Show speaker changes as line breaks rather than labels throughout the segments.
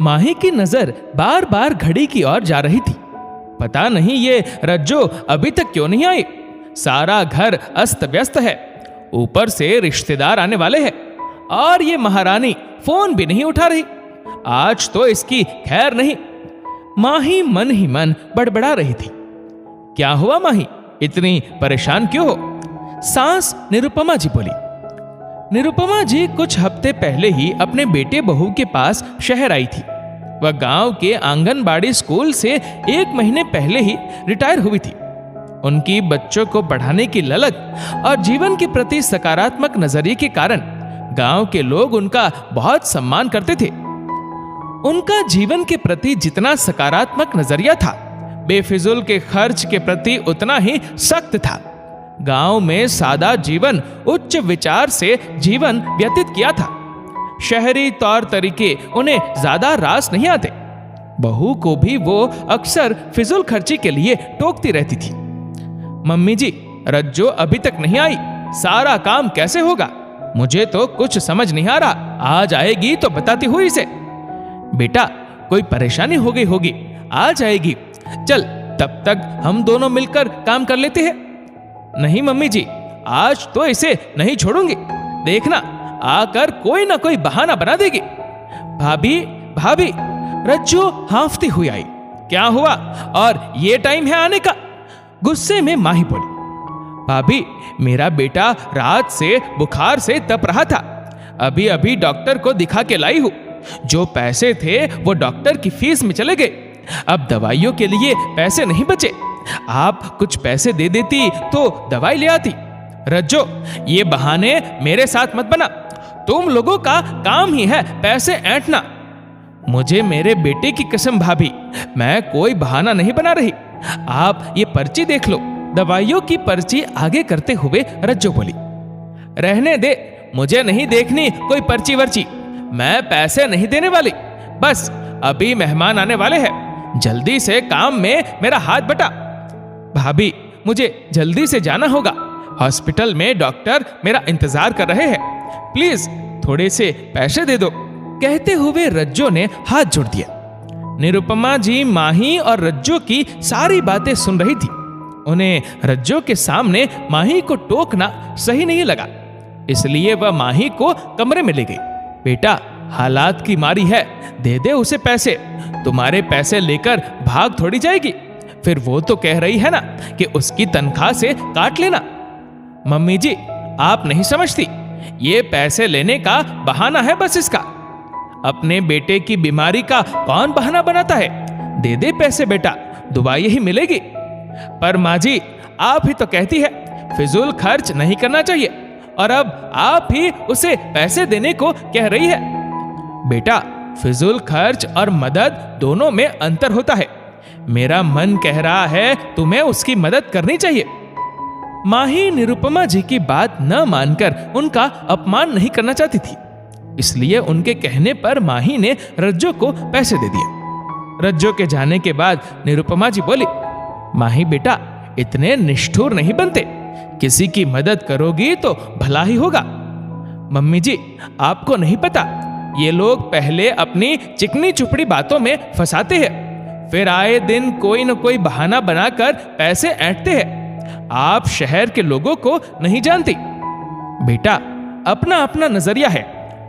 माही की नजर बार बार घड़ी की ओर जा रही थी। पता नहीं ये रज्जो अभी तक क्यों नहीं आई। सारा घर अस्त व्यस्त है, ऊपर से रिश्तेदार आने वाले हैं और ये महारानी फोन भी नहीं उठा रही। आज तो इसकी खैर नहीं। माही मन ही मन बड़बड़ा रही थी। क्या हुआ माही, इतनी परेशान क्यों हो? सास निरुपमा जी बोली। निरुपमा जी कुछ हफ्ते पहले ही अपने बेटे बहू के पास शहर आई थी। वह गांव के आंगनबाड़ी स्कूल से 1 महीने पहले ही रिटायर हुई थी। उनकी बच्चों को पढ़ाने की ललक और जीवन के प्रति सकारात्मक नजरिए के कारण गांव के लोग उनका बहुत सम्मान करते थे। उनका जीवन के प्रति जितना सकारात्मक नजरिया था, बेफिजूल के खर्च के प्रति उतना ही सख्त था। गांव में सादा जीवन, उच्च विचार से जीवन व्यतीत किया था। शहरी तौर तरीके उन्हें ज्यादा रास नहीं आते। बहू को भी वो अक्सर फिजूल खर्ची के लिए टोकती रहती थी। मम्मी जी, रज्जो अभी तक नहीं आई, सारा काम कैसे होगा? मुझे तो कुछ समझ नहीं आ रहा। आ जाएगी तो बताती हुई इसे। बेटा, कोई परेशानी हो गई होगी, आ जाएगी। चल, तब तक हम दोनों मिलकर काम कर लेते हैं। नहीं मम्मी जी, आज तो इसे नहीं छोड़ूंगी। देखना, आकर कोई ना कोई बहाना बना देगी। भाभी, भाभी, रज्जो हांफती हुई आई। क्या हुआ? और ये टाइम है आने का? गुस्से में माही बोली। भाभी, मेरा बेटा रात से बुखार से तप रहा था। अभी अभी डॉक्टर को दिखा के लाई हूं। जो पैसे थे वो डॉक्टर की फीस में चले गए। अब दवाइयों के लिए पैसे नहीं बचे। आप कुछ पैसे दे देती तो दवाई ले आती। रज्जो, ये बहाने मेरे साथ मत बना। तुम लोगों का काम ही है पैसे ऐंठना। मुझे मेरे बेटे की कसम भाभी, मैं कोई बहाना नहीं बना रही। आप ये पर्ची देख लो। दवाइयों की पर्ची आगे करते हुए रज्जो बोली। रहने दे, मुझे नहीं देखनी कोई पर्ची वर्ची। मैं पैसे नहीं देने वाली। बस अभी मेहमान आने वाले हैं, जल्दी से काम में मेरा हाथ बटा। भाभी, मुझे जल्दी से जाना होगा। हॉस्पिटल में डॉक्टर मेरा इंतजार कर रहे हैं। प्लीज थोड़े से पैसे दे दो। कहते हुए रज्जो ने हाथ जोड़ दिया। निरुपमा जी माही और रज्जो की सारी बातें सुन रही थी। उन्हें रज्जो के सामने माही को टोकना सही नहीं लगा, इसलिए वह माही को कमरे में ले गई। बेटा, हालात की मारी है, दे दे उसे पैसे। तुम्हारे पैसे लेकर भाग थोड़ी जाएगी। फिर वो तो कह रही है ना कि उसकी तनख्वाह से काट लेना। मम्मी जी, आप नहीं समझती, ये पैसे लेने का बहाना है बस इसका। अपने बेटे की बीमारी का कौन बहाना बनाता है? दे दे पैसे बेटा, दवाई ही मिलेगी। पर माँ जी, आप ही तो कहती है फिजूल खर्च नहीं करना चाहिए, और अब आप ही उसे पैसे देने को कह रही है। बेटा, फिजूल खर्च और मदद दोनों में अंतर होता है। मेरा मन कह रहा है तुम्हें उसकी मदद करनी चाहिए। माही निरुपमा जी की बात न मानकर उनका अपमान नहीं करना चाहती थी, इसलिए उनके कहने पर माही ने रज्जो को पैसे दे दिए। रज्जो के जाने के बाद निरुपमा जी बोली, माही बेटा, इतने निष्ठुर नहीं बनते। किसी की मदद करोगी तो भला ही होगा। मम्मी जी, आपको नहीं पता, ये लोग पहले अपनी चिकनी चुपड़ी बातों में फंसाते हैं, फिर आए दिन कोई न कोई बहाना बनाकर पैसे ऐंठते हैं। आप शहर के लोगों को नहीं जानती। बेटा, अपना अपना नजरिया है।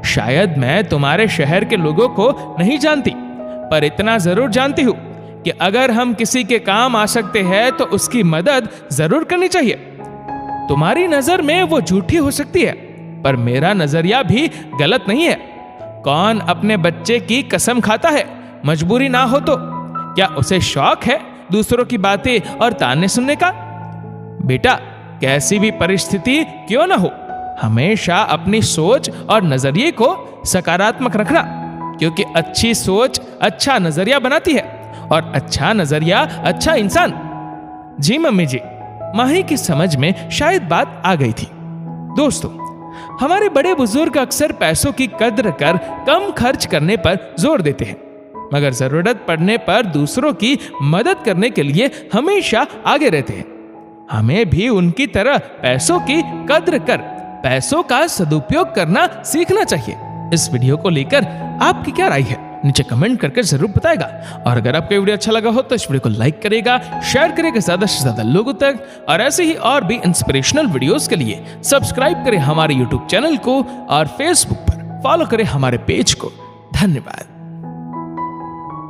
शायद मैं तुम्हारे शहर के लोगों को नहीं जानती, पर इतना जरूर जानती हूं कि अगर हम किसी के काम आ सकते हैं तो उसकी मदद जरूर करनी चाहिए। तुम्हारी नजर में वो झूठी हो सकती है, पर मेरा नजरिया भी गलत नहीं है। कौन अपने बच्चे की कसम खाता है मजबूरी ना हो तो? क्या उसे शौक है दूसरों की बातें और ताने सुनने का? बेटा, कैसी भी परिस्थिति क्यों ना हो, हमेशा अपनी सोच और नजरिए को सकारात्मक रखना, क्योंकि अच्छी सोच अच्छा नजरिया बनाती है और अच्छा नजरिया अच्छा इंसान। जी मम्मी जी, माही की समझ में शायद बात आ गई थी। दोस्तों, हमारे बड़े बुजुर्ग अक्सर पैसों की कद्र कर कम खर्च करने पर जोर देते हैं, मगर जरूरत पड़ने पर दूसरों की मदद करने के लिए हमेशा आगे रहते हैं। हमें भी उनकी तरह पैसों की कद्र कर पैसों का सदुपयोग करना सीखना चाहिए। इस वीडियो को लेकर आपकी क्या राय है? नीचे कमेंट करके जरूर बताएगा। और अगर आपको वीडियो अच्छा लगा हो तो इस वीडियो को लाइक करेगा, शेयर करेगा ज्यादा से ज्यादा लोगों तक, और ऐसे ही और भी इंस्पिरेशनल वीडियोस के लिए सब्सक्राइब करें हमारे यूट्यूब चैनल को और फेसबुक पर फॉलो करें हमारे पेज को। धन्यवाद।